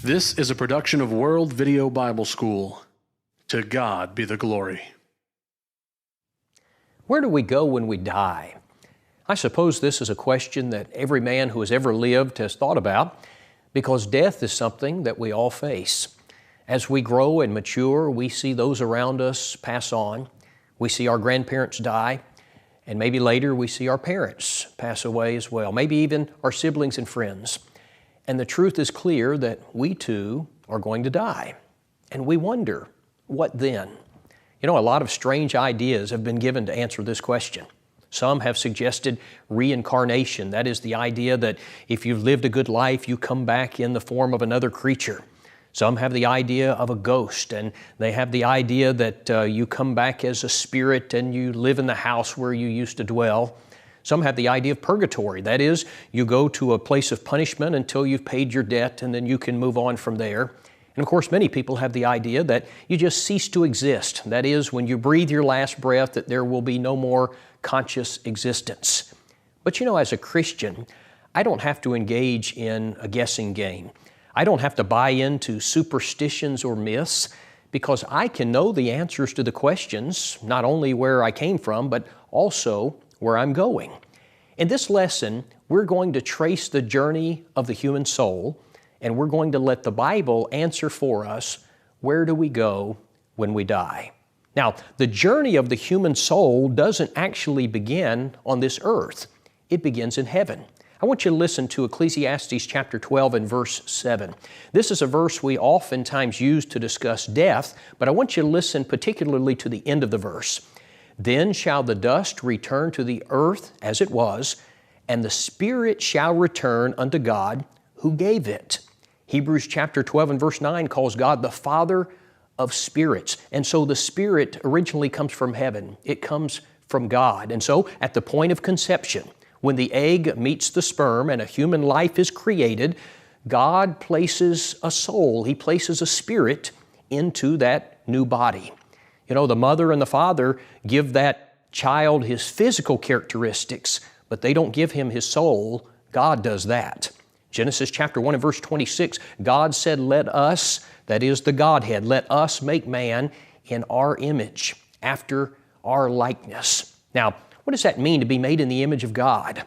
This is a production of World Video Bible School. To God be the glory. Where do we go when we die? I suppose this is a question that every man who has ever lived has thought about, because death is something that we all face. As we grow and mature, we see those around us pass on. We see our grandparents die, and maybe later we see our parents pass away as well, maybe even our siblings and friends. And the truth is clear that we too are going to die. And we wonder, what then? You know, a lot of strange ideas have been given to answer this question. Some have suggested reincarnation. That is the idea that if you've lived a good life, you come back in the form of another creature. Some have the idea of a ghost, and they have the idea that you come back as a spirit and you live in the house where you used to dwell. Some have the idea of purgatory. That is, you go to a place of punishment until you've paid your debt and then you can move on from there. And of course, many people have the idea that you just cease to exist. That is, when you breathe your last breath, that there will be no more conscious existence. But you know, as a Christian, I don't have to engage in a guessing game. I don't have to buy into superstitions or myths, because I can know the answers to the questions, not only where I came from, but also where I'm going. In this lesson, we're going to trace the journey of the human soul, and we're going to let the Bible answer for us, where do we go when we die? Now, the journey of the human soul doesn't actually begin on this earth. It begins in heaven. I want you to listen to Ecclesiastes chapter 12 and verse 7. This is a verse we oftentimes use to discuss death, but I want you to listen particularly to the end of the verse. Then shall the dust return to the earth as it was, and the spirit shall return unto God who gave it. Hebrews chapter 12 and verse 9 calls God the Father of spirits. And so the spirit originally comes from heaven. It comes from God. And so at the point of conception, when the egg meets the sperm and a human life is created, God places a soul, He places a spirit into that new body. You know, the mother and the father give that child his physical characteristics, but they don't give him his soul. God does that. Genesis chapter 1 and verse 26, God said, let us, that is the Godhead, let us make man in our image, after our likeness. Now, what does that mean to be made in the image of God?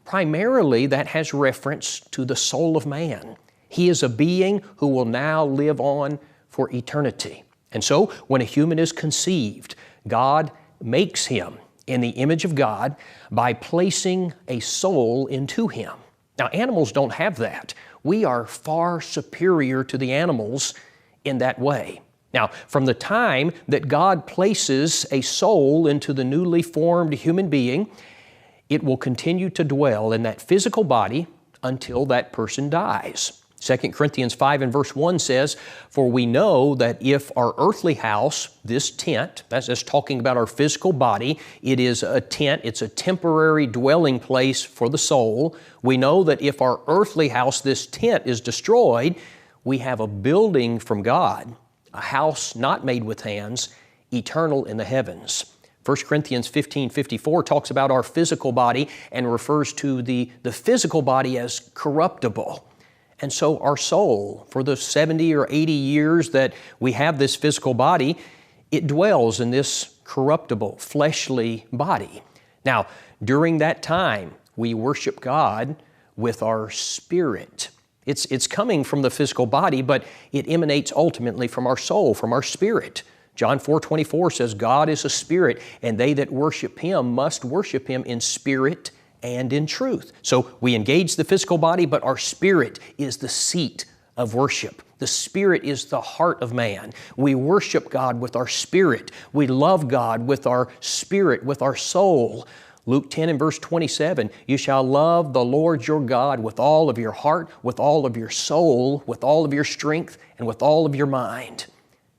Primarily, that has reference to the soul of man. He is a being who will now live on for eternity. And so, when a human is conceived, God makes him in the image of God by placing a soul into him. Now, animals don't have that. We are far superior to the animals in that way. Now, from the time that God places a soul into the newly formed human being, it will continue to dwell in that physical body until that person dies. 2 Corinthians 5 and verse 1 says, for we know that if our earthly house, this tent, that's talking about our physical body, it is a tent, it's a temporary dwelling place for the soul. We know that if our earthly house, this tent, is destroyed, we have a building from God, a house not made with hands, eternal in the heavens. 1 Corinthians 15:54 talks about our physical body and refers to the physical body as corruptible. And so our soul, for the 70 or 80 years that we have this physical body, it dwells in this corruptible, fleshly body. Now, during that time, we worship God with our spirit. It's coming from the physical body, but it emanates ultimately from our soul, from our spirit. John 4:24 says, God is a spirit, and they that worship Him must worship Him in spirit and in truth. So we engage the physical body, but our spirit is the seat of worship. The spirit is the heart of man. We worship God with our spirit. We love God with our spirit, with our soul. Luke 10 and verse 27, you shall love the Lord your God with all of your heart, with all of your soul, with all of your strength, and with all of your mind.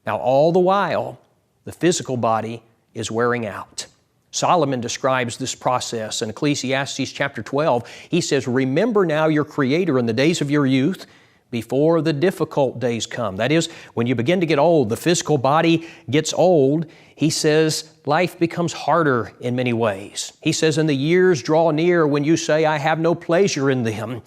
Now, all the while, the physical body is wearing out. Solomon describes this process in Ecclesiastes chapter 12. He says, remember now your Creator in the days of your youth, before the difficult days come. That is, when you begin to get old, the physical body gets old. He says life becomes harder in many ways. He says, and the years draw near when you say, I have no pleasure in them.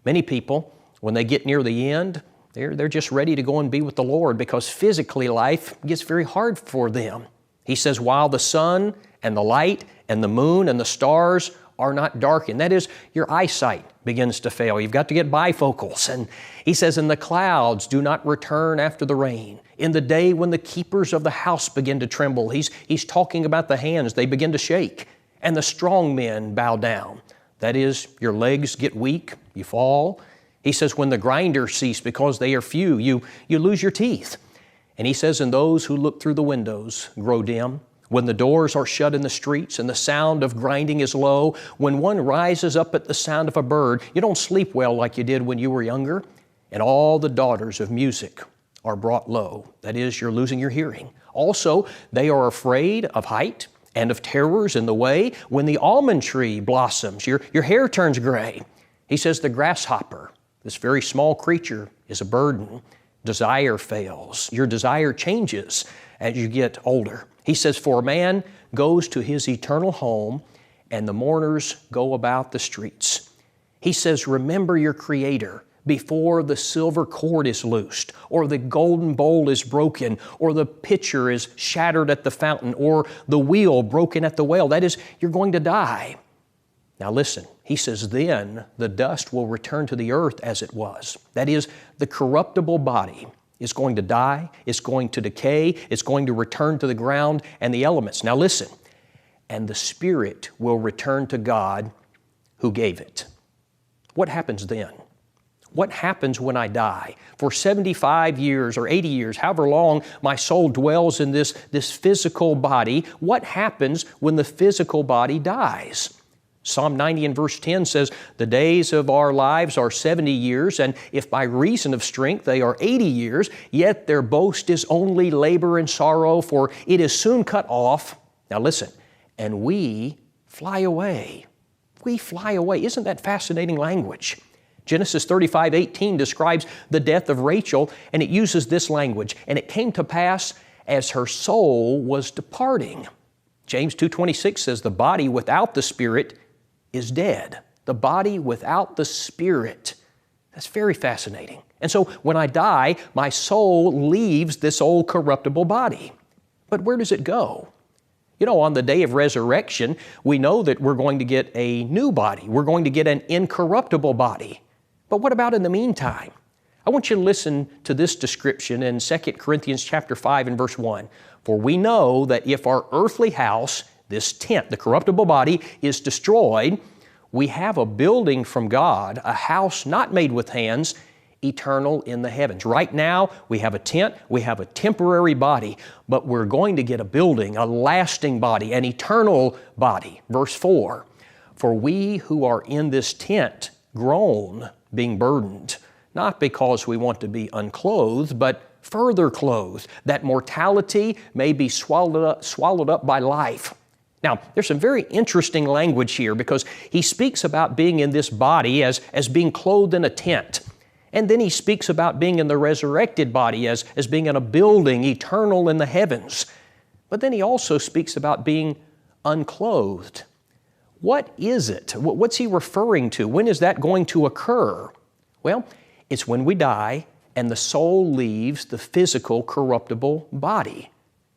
Many people, when they get near the end, They're just ready to go and be with the Lord because physically life gets very hard for them. He says, while the sun and the light and the moon and the stars are not darkened. That is, your eyesight begins to fail. You've got to get bifocals. And he says, and the clouds do not return after the rain. In the day when the keepers of the house begin to tremble, he's talking about the hands, they begin to shake. And the strong men bow down. That is, your legs get weak, you fall. He says, when the grinders cease because they are few, you lose your teeth. And he says, and those who look through the windows grow dim. When the doors are shut in the streets and the sound of grinding is low, when one rises up at the sound of a bird, you don't sleep well like you did when you were younger, and all the daughters of music are brought low. That is, you're losing your hearing. Also, they are afraid of height and of terrors in the way. When the almond tree blossoms, your hair turns gray. He says the grasshopper, this very small creature, is a burden. Desire fails. Your desire changes as you get older. He says, for a man goes to his eternal home, and the mourners go about the streets. He says, remember your Creator before the silver cord is loosed, or the golden bowl is broken, or the pitcher is shattered at the fountain, or the wheel broken at the well. That is, you're going to die. Now listen, he says, then the dust will return to the earth as it was. That is, the corruptible body is going to die, it's going to decay, it's going to return to the ground and the elements. Now listen, and the spirit will return to God who gave it. What happens then? What happens when I die? For 75 years or 80 years, however long my soul dwells in this physical body, what happens when the physical body dies? Psalm 90 and verse 10 says, the days of our lives are 70 years, and if by reason of strength they are 80 years, yet their boast is only labor and sorrow, for it is soon cut off. Now listen, and we fly away. We fly away. Isn't that fascinating language? Genesis 35:18 describes the death of Rachel, and it uses this language, and it came to pass as her soul was departing. James 2:26 says, the body without the spirit is dead. The body without the spirit. That's very fascinating. And so when I die, my soul leaves this old corruptible body. But where does it go? You know, on the day of resurrection, we know that we're going to get a new body. We're going to get an incorruptible body. But what about in the meantime? I want you to listen to this description in 2 Corinthians chapter 5 and verse 1. For we know that if our earthly house, this tent, the corruptible body, is destroyed, we have a building from God, a house not made with hands, eternal in the heavens. Right now, we have a tent, we have a temporary body, but we're going to get a building, a lasting body, an eternal body. Verse 4, for we who are in this tent groan, being burdened, not because we want to be unclothed, but further clothed, that mortality may be swallowed up by life. Now, there's some very interesting language here because he speaks about being in this body as being clothed in a tent. And then he speaks about being in the resurrected body as being in a building eternal in the heavens. But then he also speaks about being unclothed. What is it? What's he referring to? When is that going to occur? Well, it's when we die and the soul leaves the physical corruptible body.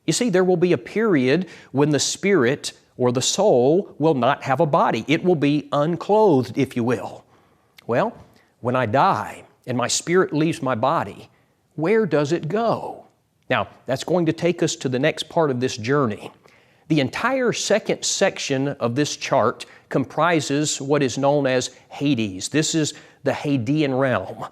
You see, there will be a period when the spirit or the soul will not have a body. It will be unclothed, if you will. Well, when I die and my spirit leaves my body, where does it go? Now, that's going to take us to the next part of this journey. The entire second section of this chart comprises what is known as Hades. This is the Hadean realm.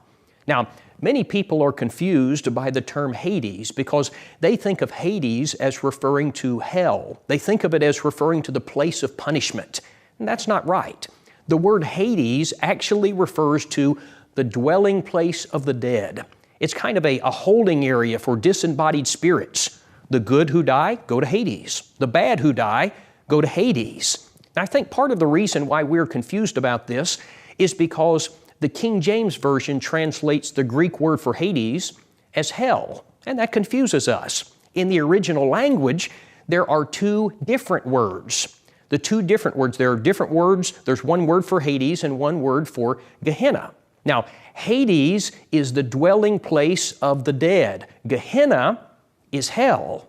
Now, many people are confused by the term Hades because they think of Hades as referring to hell. They think of it as referring to the place of punishment. And that's not right. The word Hades actually refers to the dwelling place of the dead. It's kind of a holding area for disembodied spirits. The good who die go to Hades. The bad who die go to Hades. And I think part of the reason why we're confused about this is because the King James Version translates the Greek word for Hades as hell, and that confuses us. In the original language, there are two different words. There are different words. There's one word for Hades and one word for Gehenna. Now, Hades is the dwelling place of the dead. Gehenna is hell.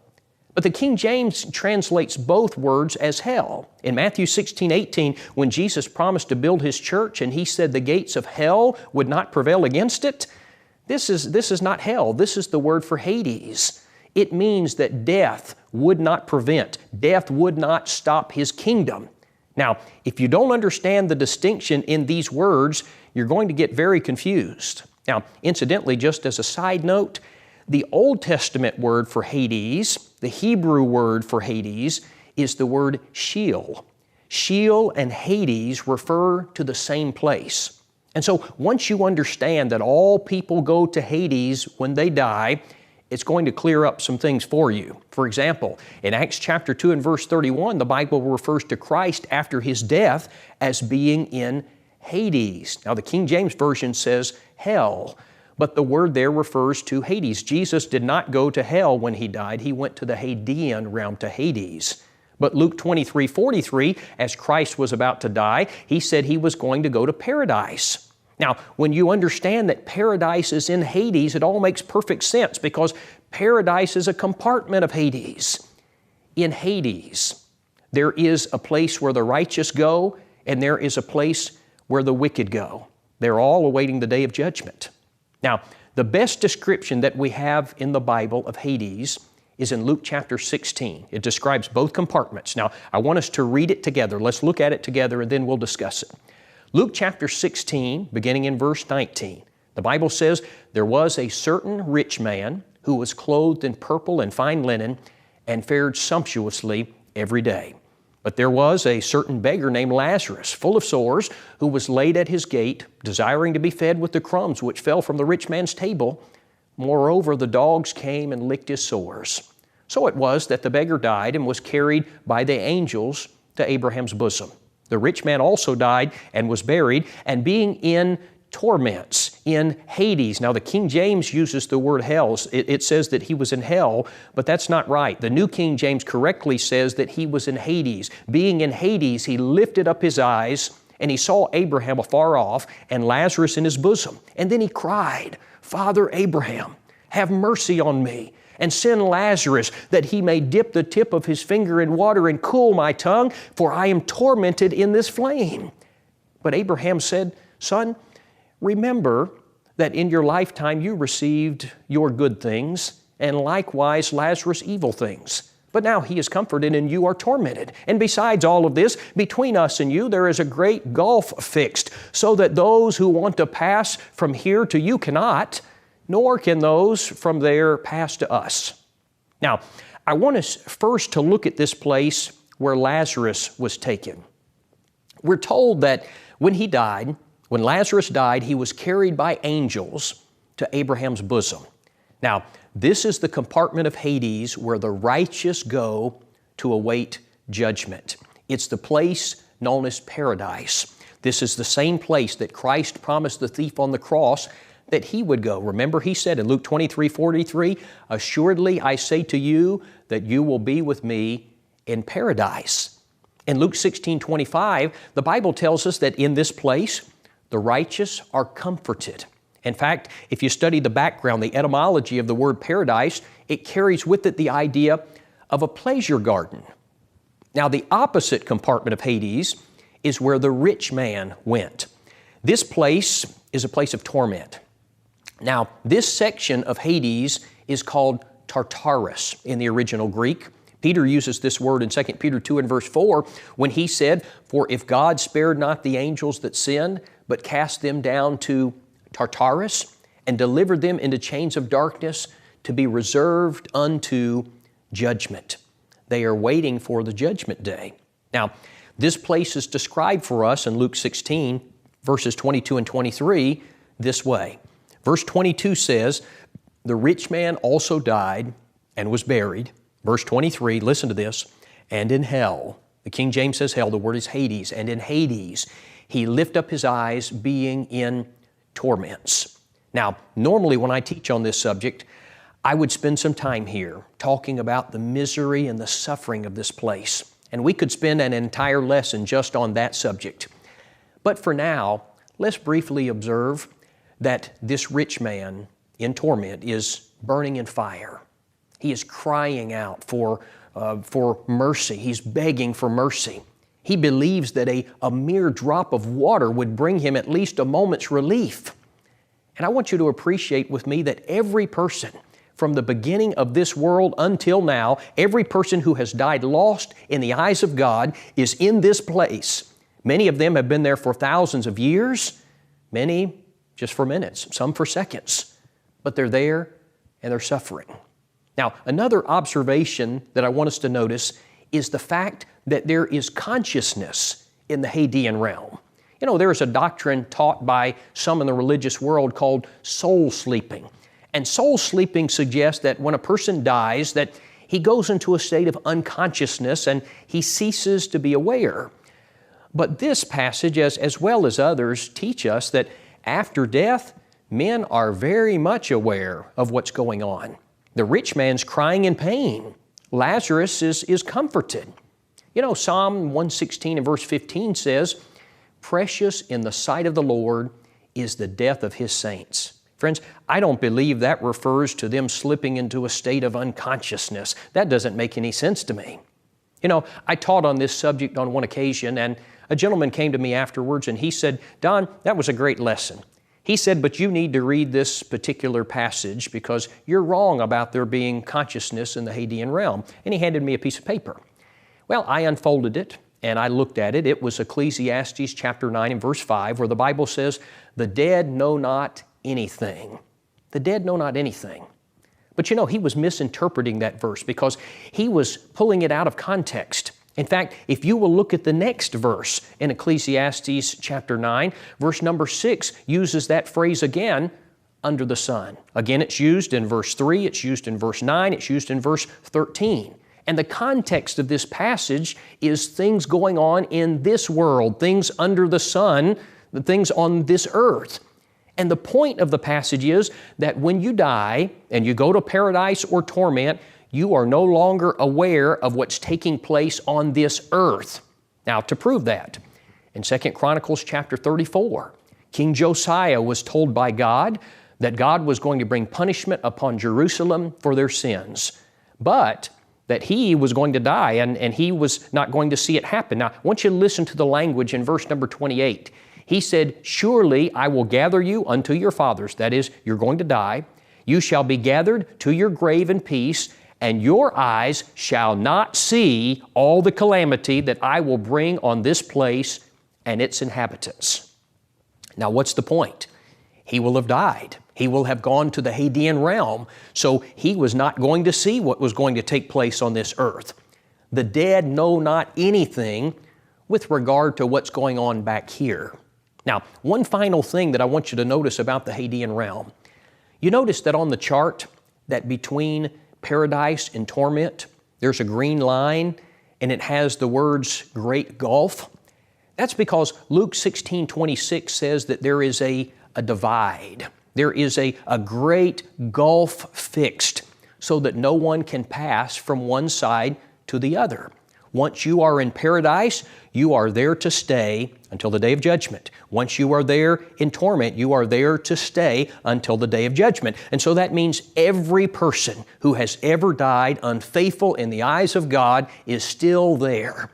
But the King James translates both words as hell. In Matthew 16:18, when Jesus promised to build His church and He said the gates of hell would not prevail against it, this is not hell. This is the word for Hades. It means that death would not prevent, death would not stop His kingdom. Now, if you don't understand the distinction in these words, you're going to get very confused. Now, incidentally, just as a side note, the Old Testament word for Hades, the Hebrew word for Hades, is the word Sheol. Sheol and Hades refer to the same place. And so once you understand that all people go to Hades when they die, it's going to clear up some things for you. For example, in Acts chapter 2 and verse 31, the Bible refers to Christ after His death as being in Hades. Now the King James Version says hell, but the word there refers to Hades. Jesus did not go to hell when He died. He went to the Hadean realm, to Hades. But Luke 23:43, as Christ was about to die, He said He was going to go to paradise. Now, when you understand that paradise is in Hades, it all makes perfect sense because paradise is a compartment of Hades. In Hades, there is a place where the righteous go, and there is a place where the wicked go. They're all awaiting the day of judgment. Now, the best description that we have in the Bible of Hades is in Luke chapter 16. It describes both compartments. Now, I want us to read it together. Let's look at it together and then we'll discuss it. Luke chapter 16, beginning in verse 19. The Bible says, "There was a certain rich man who was clothed in purple and fine linen and fared sumptuously every day. But there was a certain beggar named Lazarus, full of sores, who was laid at his gate, desiring to be fed with the crumbs which fell from the rich man's table. Moreover, the dogs came and licked his sores. So it was that the beggar died and was carried by the angels to Abraham's bosom. The rich man also died and was buried, and being in torments in Hades." Now the King James uses the word hell. It says that he was in hell, but that's not right. The New King James correctly says that he was in Hades. Being in Hades, he lifted up his eyes and he saw Abraham afar off and Lazarus in his bosom. And then he cried, "Father Abraham, have mercy on me, and send Lazarus that he may dip the tip of his finger in water and cool my tongue, for I am tormented in this flame." But Abraham said, "Son, remember that in your lifetime you received your good things, and likewise Lazarus evil things. But now he is comforted and you are tormented. And besides all of this, between us and you there is a great gulf fixed, so that those who want to pass from here to you cannot, nor can those from there pass to us." Now, I want us first to look at this place where Lazarus was taken. We're told that when Lazarus died, he was carried by angels to Abraham's bosom. Now, this is the compartment of Hades where the righteous go to await judgment. It's the place known as paradise. This is the same place that Christ promised the thief on the cross that he would go. Remember, he said in Luke 23:43, "Assuredly I say to you that you will be with me in paradise." In Luke 16:25, the Bible tells us that in this place, the righteous are comforted. In fact, if you study the background, the etymology of the word paradise, it carries with it the idea of a pleasure garden. Now, the opposite compartment of Hades is where the rich man went. This place is a place of torment. Now, this section of Hades is called Tartarus in the original Greek. Peter uses this word in 2 Peter 2 and verse 4 when he said, "For if God spared not the angels that sinned, but cast them down to Tartarus and delivered them into chains of darkness to be reserved unto judgment." They are waiting for the judgment day. Now, this place is described for us in Luke 16, verses 22 and 23, this way. Verse 22 says, "The rich man also died and was buried." Verse 23, listen to this, "And in hell," the King James says hell, the word is Hades, "and in Hades he lift up his eyes, being in torments." Now, normally when I teach on this subject, I would spend some time here talking about the misery and the suffering of this place. And we could spend an entire lesson just on that subject. But for now, let's briefly observe that this rich man in torment is burning in fire. He is crying out for mercy. He's begging for mercy. He believes that a mere drop of water would bring him at least a moment's relief. And I want you to appreciate with me that every person from the beginning of this world until now, every person who has died lost in the eyes of God is in this place. Many of them have been there for thousands of years, many just for minutes, some for seconds. But they're there and they're suffering. Now, another observation that I want us to notice is the fact that there is consciousness in the Hadean realm. You know, there is a doctrine taught by some in the religious world called soul sleeping. And soul sleeping suggests that when a person dies, that he goes into a state of unconsciousness and he ceases to be aware. But this passage, as well as others, teach us that after death, men are very much aware of what's going on. The rich man's crying in pain. Lazarus is comforted. You know, Psalm 116 and verse 15 says, "Precious in the sight of the Lord is the death of His saints." Friends, I don't believe that refers to them slipping into a state of unconsciousness. That doesn't make any sense to me. You know, I taught on this subject on one occasion, and a gentleman came to me afterwards and he said, "Don, that was a great lesson." He said, "But you need to read this particular passage because you're wrong about there being consciousness in the Hadean realm." And he handed me a piece of paper. Well, I unfolded it and I looked at it. It was Ecclesiastes chapter 9 and verse 5, where the Bible says, "The dead know not anything." The dead know not anything. But you know, he was misinterpreting that verse because he was pulling it out of context. In fact, if you will look at the next verse in Ecclesiastes chapter 9, verse number 6 uses that phrase again, "under the sun." Again, it's used in verse 3, it's used in verse 9, it's used in verse 13. And the context of this passage is things going on in this world, things under the sun, the things on this earth. And the point of the passage is that when you die and you go to paradise or torment, you are no longer aware of what's taking place on this earth. Now, to prove that, in 2 Chronicles chapter 34, King Josiah was told by God that God was going to bring punishment upon Jerusalem for their sins, but that he was going to die and he was not going to see it happen. Now, I want you to listen to the language in verse number 28. He said, "Surely I will gather you unto your fathers." That is, you're going to die. "You shall be gathered to your grave in peace, and your eyes shall not see all the calamity that I will bring on this place and its inhabitants." Now, what's the point? He will have died. He will have gone to the Hadean realm, so he was not going to see what was going to take place on this earth. The dead know not anything with regard to what's going on back here. Now, one final thing that I want you to notice about the Hadean realm. You notice that on the chart, that between paradise and torment, there's a green line and it has the words great gulf. That's because Luke 16:26 says that there is a divide. There is a great gulf fixed so that no one can pass from one side to the other. Once you are in paradise, you are there to stay until the day of judgment. Once you are there in torment, you are there to stay until the day of judgment. And so that means every person who has ever died unfaithful in the eyes of God is still there.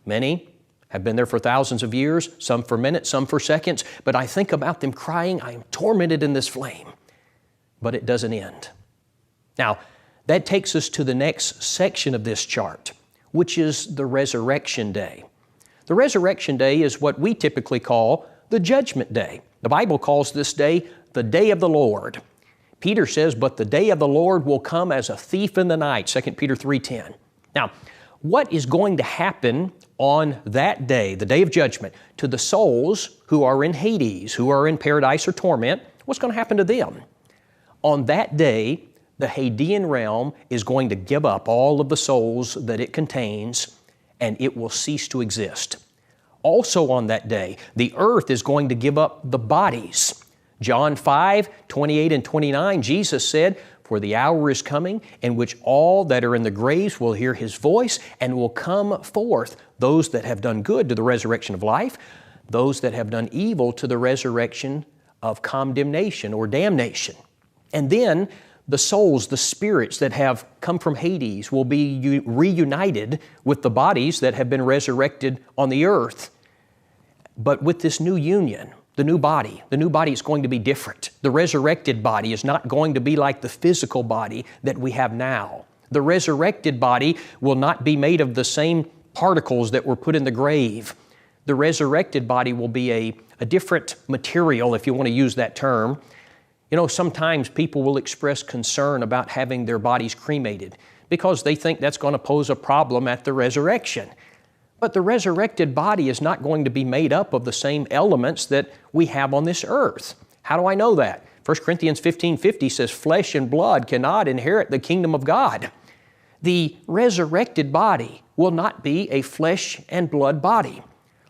Many have been there for thousands of years, some for minutes, some for seconds, but I think about them crying, "I am tormented in this flame." But it doesn't end. Now, that takes us to the next section of this chart, which is the resurrection day. The resurrection day is what we typically call the judgment day. The Bible calls this day the day of the Lord. Peter says, "But the day of the Lord will come as a thief in the night," 2 Peter 3:10. Now, what is going to happen on that day, the day of judgment, to the souls who are in Hades, who are in paradise or torment? What's going to happen to them? On that day, the Hadean realm is going to give up all of the souls that it contains, and it will cease to exist. Also on that day, the earth is going to give up the bodies. John 5:28 and 29, Jesus said, "For the hour is coming in which all that are in the graves will hear His voice and will come forth, those that have done good to the resurrection of life, those that have done evil to the resurrection of condemnation or damnation. And then the souls, the spirits that have come from Hades will be reunited with the bodies that have been resurrected on the earth. But with this new union, the new body is going to be different. The resurrected body is not going to be like the physical body that we have now. The resurrected body will not be made of the same particles that were put in the grave. The resurrected body will be a different material, if you want to use that term. You know, sometimes people will express concern about having their bodies cremated because they think that's going to pose a problem at the resurrection. But the resurrected body is not going to be made up of the same elements that we have on this earth. How do I know that? 1 Corinthians 15:50 says, flesh and blood cannot inherit the kingdom of God. The resurrected body will not be a flesh and blood body.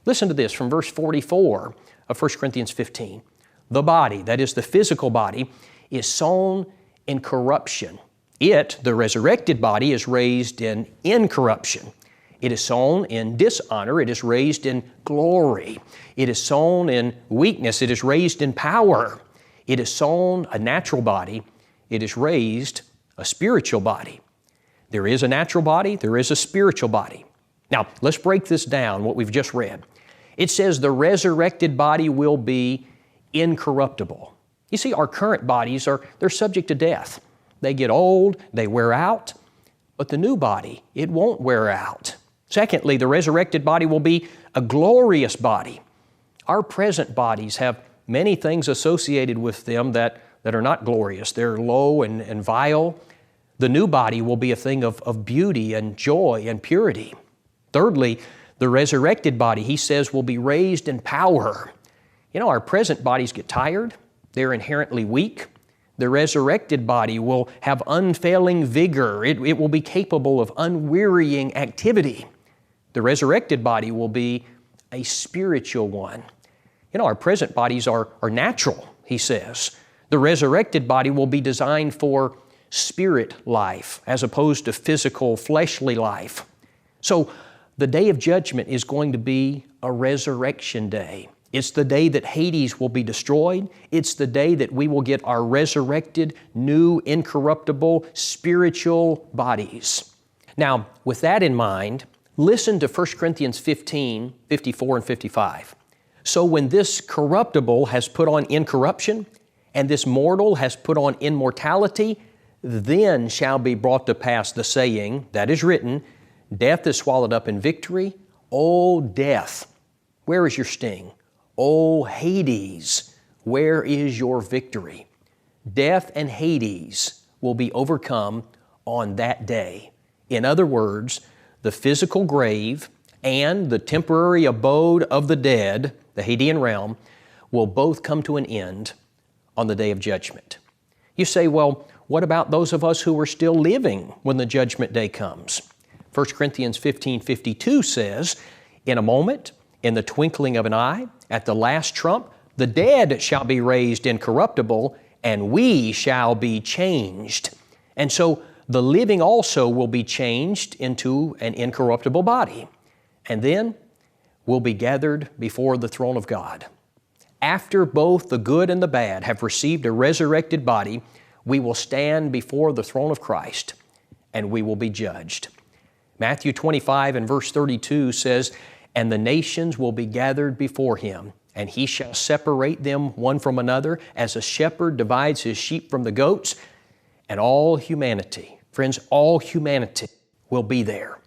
Listen to this from verse 44 of 1 Corinthians 15. The body, that is the physical body, is sown in corruption. It, the resurrected body, is raised in incorruption. It is sown in dishonor. It is raised in glory. It is sown in weakness. It is raised in power. It is sown a natural body. It is raised a spiritual body. There is a natural body. There is a spiritual body. Now, let's break this down, what we've just read. It says the resurrected body will be incorruptible. You see, our current bodies they're subject to death. They get old, they wear out, but the new body, it won't wear out. Secondly, the resurrected body will be a glorious body. Our present bodies have many things associated with them that are not glorious. They're low and vile. The new body will be a thing of beauty and joy and purity. Thirdly, the resurrected body, he says, will be raised in power. You know, our present bodies get tired. They're inherently weak. The resurrected body will have unfailing vigor. It will be capable of unwearying activity. The resurrected body will be a spiritual one. You know, our present bodies are natural, he says. The resurrected body will be designed for spirit life as opposed to physical, fleshly life. So the day of judgment is going to be a resurrection day. It's the day that Hades will be destroyed. It's the day that we will get our resurrected, new, incorruptible, spiritual bodies. Now, with that in mind, listen to 1 Corinthians 15, 54 and 55. So when this corruptible has put on incorruption, and this mortal has put on immortality, then shall be brought to pass the saying that is written, death is swallowed up in victory. O death, where is your sting? O Hades, where is your victory? Death and Hades will be overcome on that day. In other words, the physical grave and the temporary abode of the dead, the Hadean realm, will both come to an end on the day of judgment. You say, well, what about those of us who are still living when the judgment day comes? 1 Corinthians 15:52 says, in a moment, in the twinkling of an eye, at the last trump, the dead shall be raised incorruptible, and we shall be changed. And so the living also will be changed into an incorruptible body. And then we'll be gathered before the throne of God. After both the good and the bad have received a resurrected body, we will stand before the throne of Christ, and we will be judged. Matthew 25 and verse 32 says, and the nations will be gathered before Him, and He shall separate them one from another, as a shepherd divides his sheep from the goats. And all humanity, friends, all humanity will be there.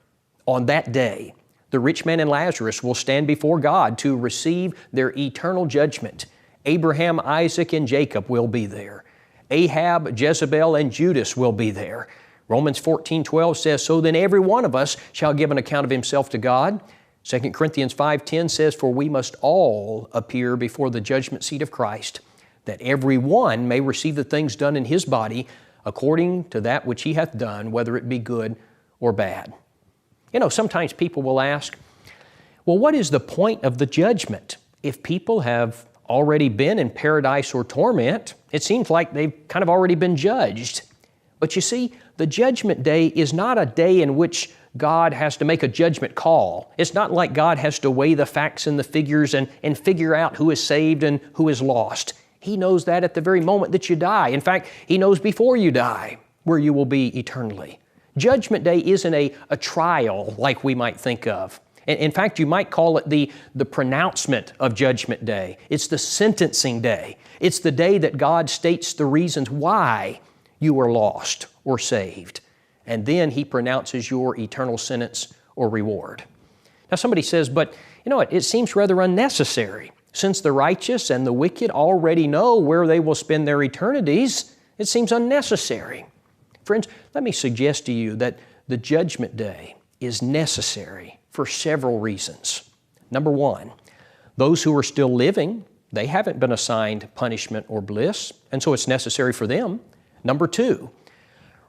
On that day, the rich man and Lazarus will stand before God to receive their eternal judgment. Abraham, Isaac, and Jacob will be there. Ahab, Jezebel, and Judas will be there. Romans 14:12 says, so then every one of us shall give an account of himself to God. 2 Corinthians 5:10 says, for we must all appear before the judgment seat of Christ, that every one may receive the things done in his body according to that which he hath done, whether it be good or bad. You know, sometimes people will ask, well, what is the point of the judgment? If people have already been in paradise or torment, it seems like they've kind of already been judged. But you see, the judgment day is not a day in which God has to make a judgment call. It's not like God has to weigh the facts and the figures and figure out who is saved and who is lost. He knows that at the very moment that you die. In fact, He knows before you die where you will be eternally. Judgment Day isn't a trial like we might think of. In fact, you might call it the pronouncement of Judgment Day. It's the sentencing day. It's the day that God states the reasons why you were lost or saved. And then He pronounces your eternal sentence or reward. Now somebody says, but you know what, it seems rather unnecessary. Since the righteous and the wicked already know where they will spend their eternities, it seems unnecessary. Friends, let me suggest to you that the Judgment Day is necessary for several reasons. Number one, those who are still living, they haven't been assigned punishment or bliss, and so it's necessary for them. Number two,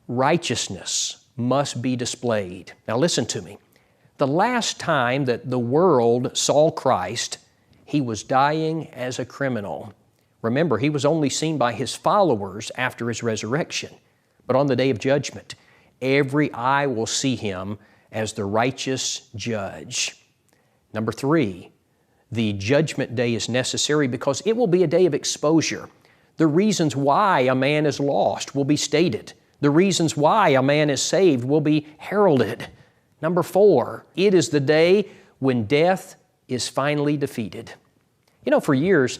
righteousness must be displayed. Now listen to me. The last time that the world saw Christ, He was dying as a criminal. Remember, He was only seen by His followers after His resurrection. But on the day of judgment, every eye will see Him as the righteous judge. Number three, the judgment day is necessary because it will be a day of exposure. The reasons why a man is lost will be stated. The reasons why a man is saved will be heralded. Number four, it is the day when death is finally defeated. You know, for years,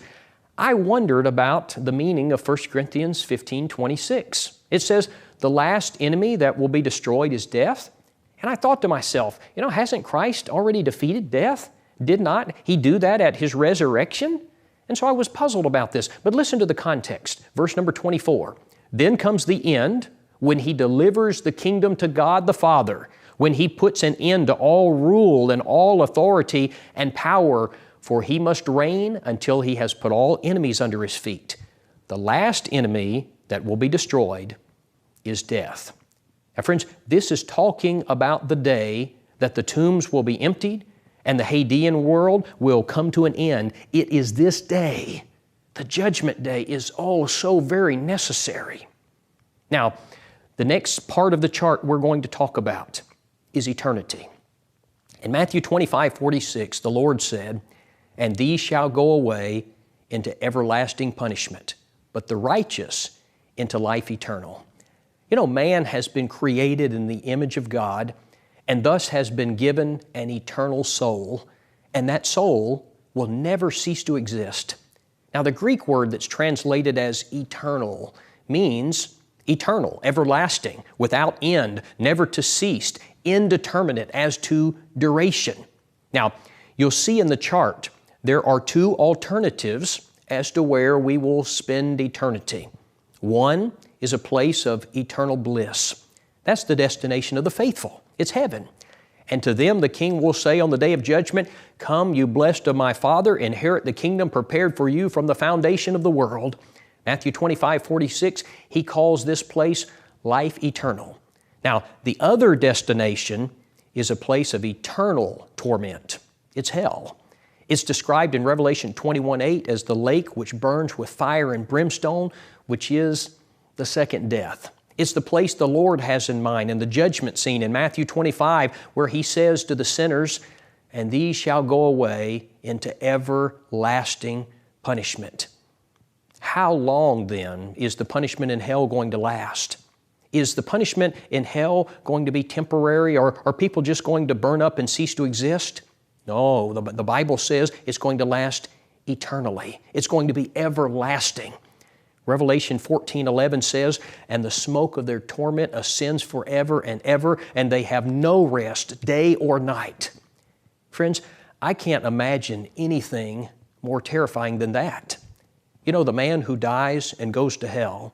I wondered about the meaning of 1 Corinthians 15:26. It says, the last enemy that will be destroyed is death. And I thought to myself, you know, hasn't Christ already defeated death? Did not He do that at His resurrection? And so I was puzzled about this. But listen to the context. Verse number 24. Then comes the end when He delivers the kingdom to God the Father, when He puts an end to all rule and all authority and power, for He must reign until He has put all enemies under His feet. The last enemy that will be destroyed is death. Now friends, this is talking about the day that the tombs will be emptied and the Hadean world will come to an end. It is this day. The judgment day is oh so very necessary. Now, the next part of the chart we're going to talk about is eternity. In Matthew 25:46, the Lord said, "And these shall go away into everlasting punishment, but the righteous into life eternal." You know, man has been created in the image of God and thus has been given an eternal soul, and that soul will never cease to exist. Now, the Greek word that's translated as eternal means eternal, everlasting, without end, never to cease, indeterminate as to duration. Now, you'll see in the chart there are two alternatives as to where we will spend eternity. One is a place of eternal bliss. That's the destination of the faithful. It's heaven. And to them the King will say on the day of judgment, "Come, you blessed of my Father, inherit the kingdom prepared for you from the foundation of the world." Matthew 25:46, He calls this place life eternal. Now, the other destination is a place of eternal torment. It's hell. It's described in Revelation 21:8 as the lake which burns with fire and brimstone, which is the second death. It's the place the Lord has in mind in the judgment scene in Matthew 25, where He says to the sinners, "And these shall go away into everlasting punishment." How long then is the punishment in hell going to last? Is the punishment in hell going to be temporary, or are people just going to burn up and cease to exist? No, the Bible says it's going to last eternally. It's going to be everlasting. Revelation 14:11 says, "And the smoke of their torment ascends forever and ever, and they have no rest, day or night." Friends, I can't imagine anything more terrifying than that. You know, the man who dies and goes to hell,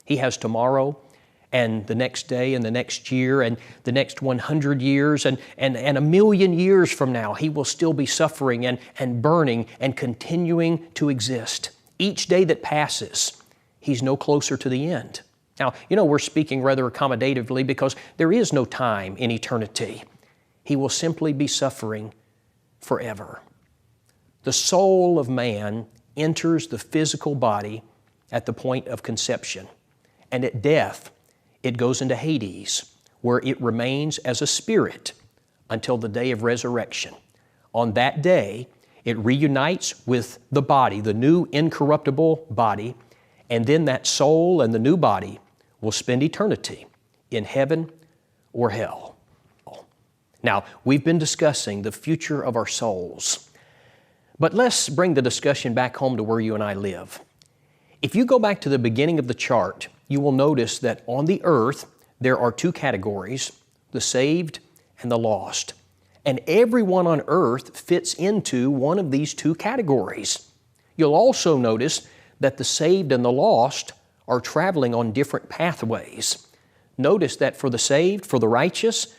he has tomorrow and the next day and the next year and the next 100 years and a million years from now, he will still be suffering and burning and continuing to exist. Each day that passes, he's no closer to the end. Now, you know, we're speaking rather accommodatively because there is no time in eternity. He will simply be suffering forever. The soul of man enters the physical body at the point of conception, and at death, it goes into Hades, where it remains as a spirit until the day of resurrection. On that day, It reunites with the body, the new incorruptible body, and then that soul and the new body will spend eternity in heaven or hell. Now, we've been discussing the future of our souls, but let's bring the discussion back home to where you and I live. If you go back to the beginning of the chart, you will notice that on the earth there are two categories, the saved and the lost. And everyone on earth fits into one of these two categories. You'll also notice that the saved and the lost are traveling on different pathways. Notice that for the saved, for the righteous,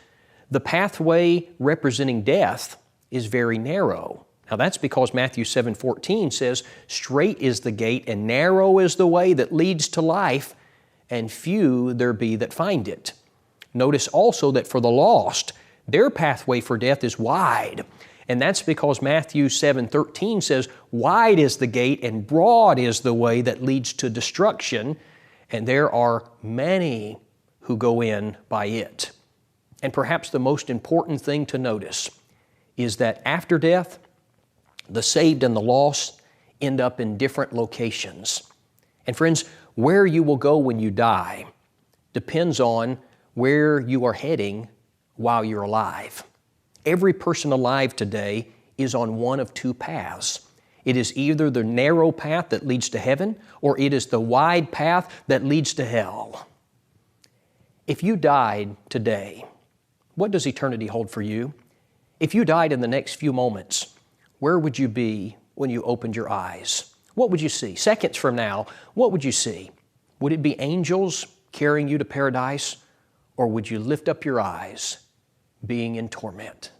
the pathway representing death is very narrow. Now that's because Matthew 7:14 says, "Straight is the gate and narrow is the way that leads to life, and few there be that find it." Notice also that for the lost, their pathway for death is wide. And that's because Matthew 7:13 says, "Wide is the gate and broad is the way that leads to destruction, and there are many who go in by it." And perhaps the most important thing to notice is that after death, the saved and the lost end up in different locations. And friends, where you will go when you die depends on where you are heading while you're alive. Every person alive today is on one of two paths. It is either the narrow path that leads to heaven, or it is the wide path that leads to hell. If you died today, what does eternity hold for you? If you died in the next few moments, where would you be when you opened your eyes? What would you see? Seconds from now, what would you see? Would it be angels carrying you to paradise, or would you lift up your eyes being in torment?